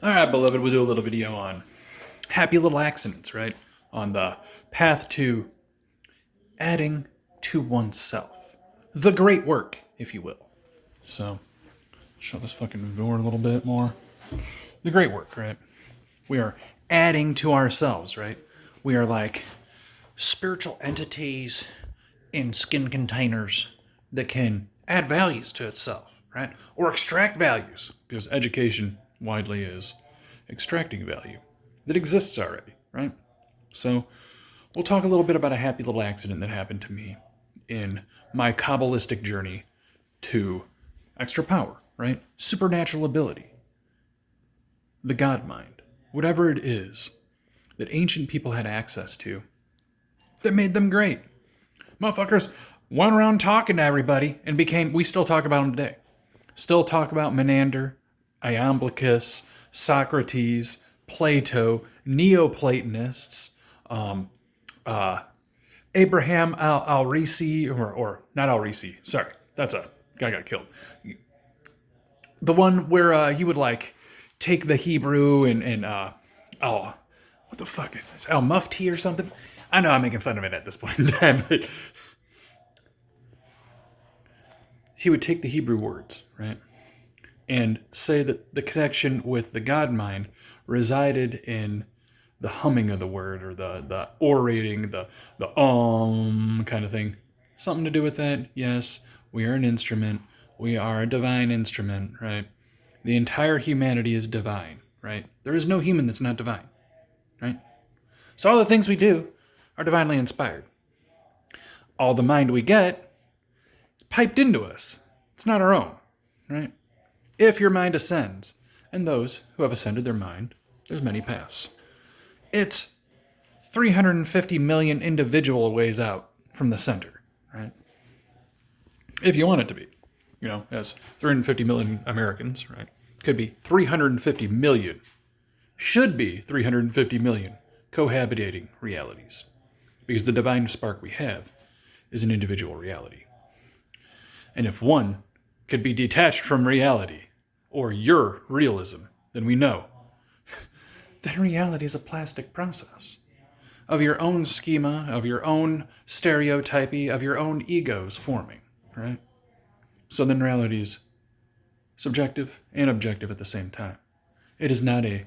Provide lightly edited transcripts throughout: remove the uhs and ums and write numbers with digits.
All right, beloved, we'll do a little video on happy little accidents, right? On the path to adding to oneself. The great work, if you will. So, show this fucking viewer a little bit more. The great work, right? We are adding to ourselves, right? We are like spiritual entities in skin containers that can add values to itself, right? Or extract values, because education widely is extracting value that exists already, right? So we'll talk a little bit about a happy little accident that happened to me in my Kabbalistic journey to extra power, right? Supernatural ability, the God mind, whatever it is that ancient people had access to that made them great. Motherfuckers went around talking to everybody and we still talk about them today. Still talk about Menander, Iamblichus, Socrates, Plato, Neoplatonists, Abraham al-Risi, or not al-Risi, sorry, that's a guy got killed. The one where he would like take the Hebrew and what the fuck is this? Al-Mufti or something? I know I'm making fun of it at this point in time, but he would take the Hebrew words, right? And say that the connection with the God mind resided in the humming of the word or the orating, the kind of thing. Something to do with that? Yes, we are an instrument. We are a divine instrument, right? The entire humanity is divine, right? There is no human that's not divine, right? So all the things we do are divinely inspired. All the mind we get is piped into us. It's not our own, right? If your mind ascends, and those who have ascended their mind, there's many paths. It's 350 million individual ways out from the center, right? If you want it to be, as 350 million Americans, right? Could be 350 million, should be 350 million cohabitating realities. Because the divine spark we have is an individual reality. And if one could be detached from reality, or your realism, then we know that reality is a plastic process of your own schema, of your own stereotypy, of your own egos forming, right? So then reality is subjective and objective at the same time. It is not a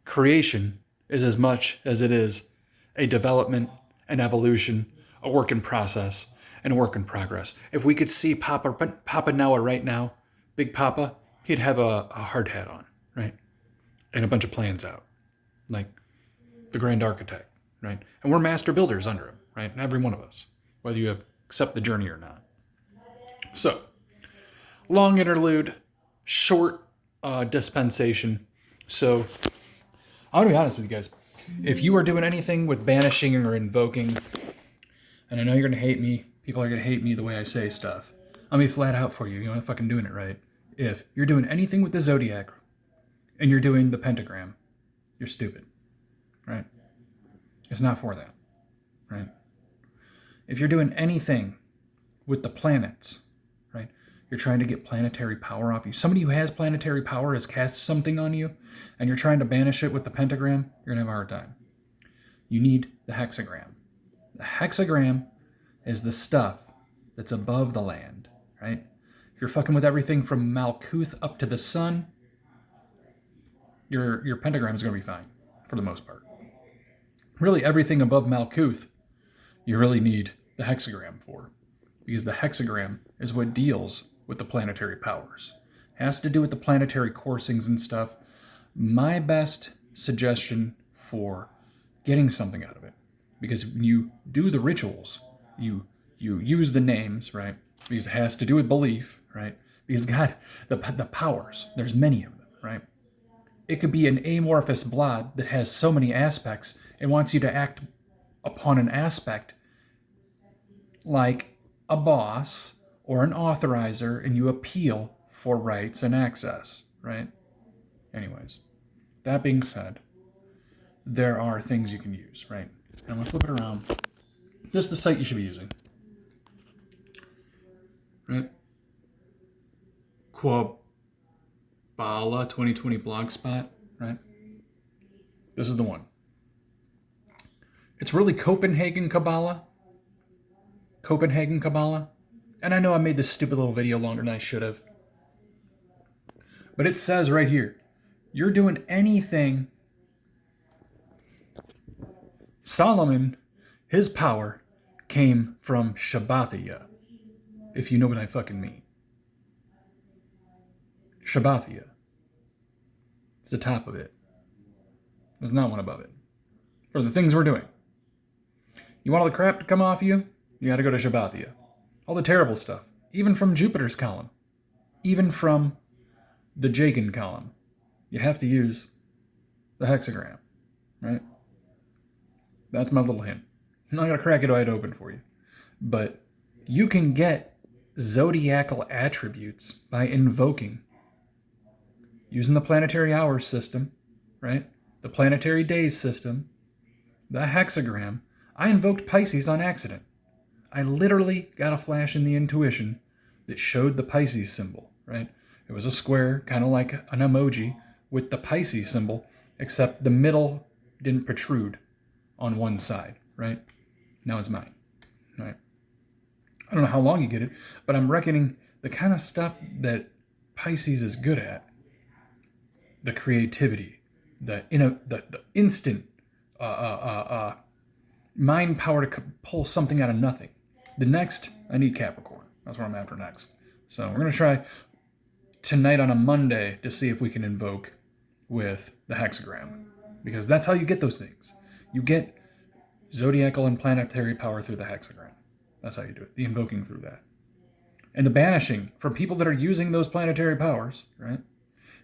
creation is as much as it is a development, an evolution, a work in process, and a work in progress. If we could see Papa Noah right now, Big Papa, he'd have a hard hat on, right? And a bunch of plans out, like the grand architect, right? And we're master builders under him, right? Every one of us, whether you accept the journey or not. So, long interlude, short dispensation. So, I'm going to be honest with you guys. If you are doing anything with banishing or invoking, and I know you're going to hate me, people are going to hate me the way I say stuff. I'll be flat out for you. You know, I'm fucking doing it right. If you're doing anything with the zodiac and you're doing the pentagram, you're stupid, right? It's not for that, right? If you're doing anything with the planets, right? You're trying to get planetary power off you. Somebody who has planetary power has cast something on you, and you're trying to banish it with the pentagram, you're going to have a hard time. You need the hexagram. The hexagram is the stuff that's above the land, right? If you're fucking with everything from Malkuth up to the sun, your pentagram is going to be fine, for the most part. Really, everything above Malkuth, you really need the hexagram for, because the hexagram is what deals with the planetary powers. It has to do with the planetary coursings and stuff. My best suggestion for getting something out of it, because when you do the rituals, you use the names, right? Because it has to do with belief, right? Because God, the powers, there's many of them, right? It could be an amorphous blob that has so many aspects and wants you to act upon an aspect like a boss or an authorizer, and you appeal for rights and access, right? Anyways, that being said, there are things you can use, right? And I'm going to flip it around. This is the site you should be using, right? Kabbalah 2020 blogspot, right? This is the one. It's really Copenhagen Kabbalah. Copenhagen Kabbalah. And I know I made this stupid little video longer than I should have. But it says right here, you're doing anything. Solomon, his power came from Shabbathia, if you know what I fucking mean. Shabbathia. It's the top of it. There's not one above it. For the things we're doing. You want all the crap to come off you? You gotta go to Shabbathia. All the terrible stuff. Even from Jupiter's column. Even from the Jagan column. You have to use the hexagram. Right? That's my little hint. I'm not gonna crack it wide open for you. But you can get zodiacal attributes by invoking. Using the planetary hours system. Right? The planetary days system. The hexagram. I invoked Pisces on accident. I literally got a flash in the intuition that showed the Pisces symbol, right? It was a square, kind of like an emoji, with the Pisces symbol, except the middle didn't protrude on one side, right? Now it's mine, right? I don't know how long you get it, but I'm reckoning the kind of stuff that Pisces is good at. The creativity, the instant mind power to pull something out of nothing. The next, I need Capricorn. That's what I'm after next. So we're going to try tonight on a Monday to see if we can invoke with the hexagram. Because that's how you get those things. You get zodiacal and planetary power through the hexagram. That's how you do it. The invoking through that. And the banishing from people that are using those planetary powers, right?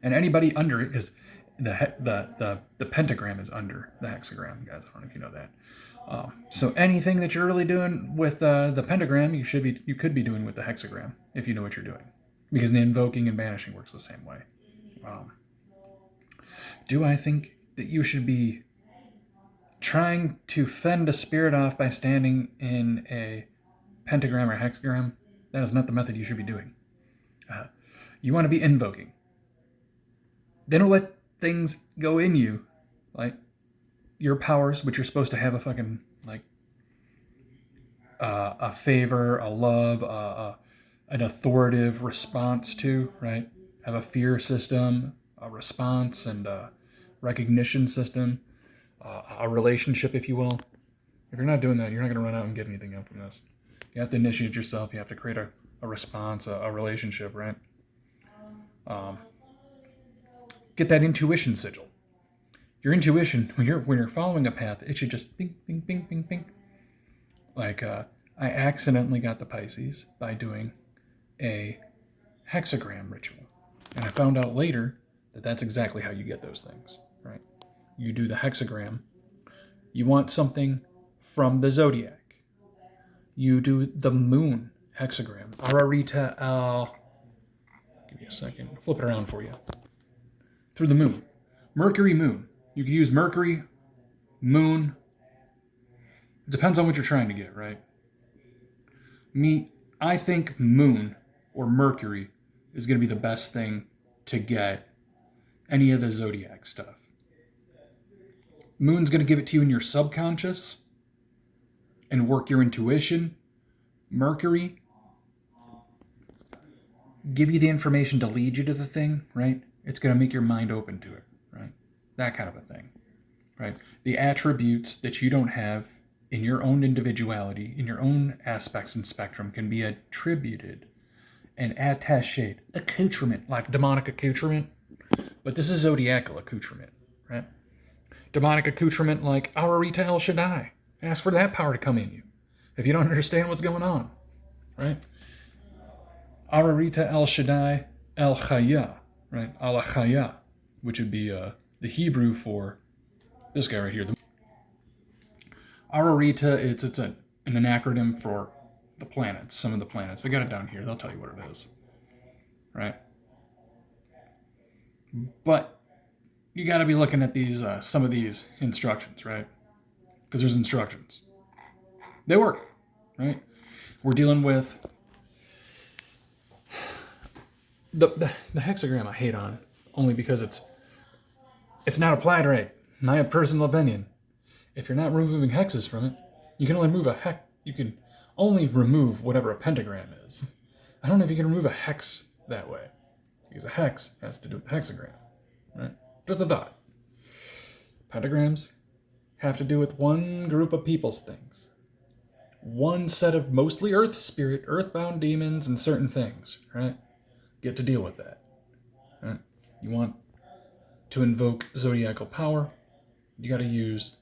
And anybody under it, because the pentagram is under the hexagram, guys. I don't know if you know that. So anything that you're really doing with the pentagram, you could be doing with the hexagram if you know what you're doing, because the invoking and banishing works the same way. Do I think that you should be trying to fend a spirit off by standing in a pentagram or hexagram? That is not the method you should be doing. You want to be invoking. They don't let things go in you, like your powers, which you're supposed to have a fucking, like, a favor, a love, an authoritative response to, right? Have a fear system, a response, and a recognition system, a relationship, if you will. If you're not doing that, you're not going to run out and get anything out from this. You have to initiate yourself. You have to create a response, a relationship, right? Get that intuition sigil. Your intuition, when you're following a path, it should just bing, bing, bing, bing, bing. Like, I accidentally got the Pisces by doing a hexagram ritual. And I found out later that that's exactly how you get those things, right? You do the hexagram. You want something from the zodiac. You do the moon hexagram. Ararita, give me a second. Flip it around for you. Through the moon. Mercury, moon. You can use Mercury, moon. It depends on what you're trying to get, right? I think moon or Mercury is going to be the best thing to get any of the zodiac stuff. Moon's going to give it to you in your subconscious and work your intuition. Mercury, give you the information to lead you to the thing, right? It's going to make your mind open to it, right? That kind of a thing, right? The attributes that you don't have in your own individuality, in your own aspects and spectrum, can be attributed and attached, accoutrement, like demonic accoutrement. But this is zodiacal accoutrement, right? Demonic accoutrement like Ararita El Shaddai. Ask for that power to come in you if you don't understand what's going on, right? Ararita El Shaddai El Chaya, right? Ala Chaya, which would be the Hebrew for this guy right here. Ararita, it's an acronym for the planets, some of the planets. I got it down here. They'll tell you what it is, right? But you got to be looking at these some of these instructions, right? Because there's instructions. They work, right? We're dealing with the hexagram I hate on only because it's not applied right. My personal opinion. If you're not removing hexes from it, you can only remove you can only remove whatever a pentagram is. I don't know if you can remove a hex that way, because a hex has to do with the hexagram, right? Just a thought. Pentagrams have to do with one group of people's things. One set of mostly earth spirit, earthbound demons, and certain things, right? Get to deal with that. Right? You want to invoke zodiacal power, you got to use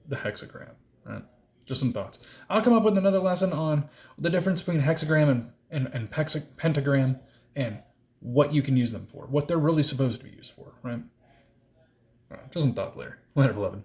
the hexagram. Right? Just some thoughts. I'll come up with another lesson on the difference between hexagram and pentagram and what you can use them for, what they're really supposed to be used for. Right? All right, just some thoughts later. Later, beloved.